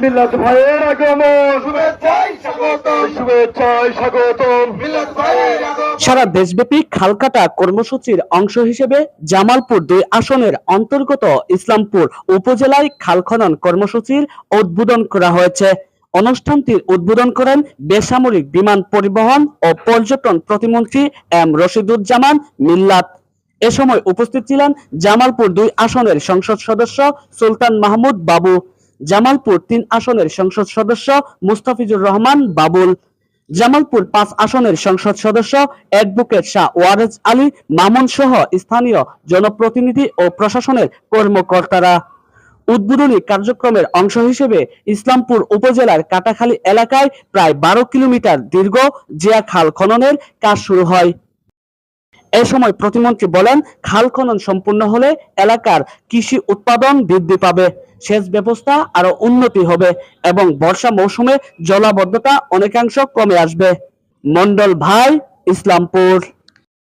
মিল্লাত ভাইয়ের আগমন, শুভেচ্ছায় স্বাগতম। সারা দেশব্যাপী খালকাটা কর্মসূচির অংশ হিসেবে জামালপুর 2 আসনের অন্তর্গত ইসলামপুর উপজেলায় খাল খনন কর্মসূচির উদ্বোধন করা হয়েছে। অনুষ্ঠানটির উদ্বোধন করেন বেসামরিক বিমান পরিবহন ও পর্যটন প্রতিমন্ত্রী এম রশিদুজ্জামান মিল্লাত। এ সময় উপস্থিত ছিলেন জামালপুর 2 আসনের সংসদ সদস্য সুলতান মাহমুদ বাবু, জামালপুর 3 আসনের সংসদ সদস্য মুস্তাফিজুর রহমান বাবুল, জামালপুর 5 আসনের সংসদ সদস্য অ্যাডভোকেট শাহ ওয়ারেজ আলী মামুন সহ স্থানীয় জনপ্রতিনিধি ও প্রশাসনের কর্মকর্তারা। উদ্বোধনী কার্যক্রমের অংশ হিসেবে ইসলামপুর উপজেলার কাটাখালী এলাকায় প্রায় 12 কিলোমিটার দীর্ঘ জিয়া খাল খননের কাজ শুরু হয়। এ সময় প্রতিমন্ত্রী বলেন, খাল খনন সম্পূর্ণ হলে এলাকার কৃষি উৎপাদন বৃদ্ধি পাবে, সেচ ব্যবস্থা আরো উন্নতি হবে এবং বর্ষা মৌসুমে জলাবদ্ধতা অনেকাংশ কমে আসবে। মন্ডল ভাই, ইসলামপুর।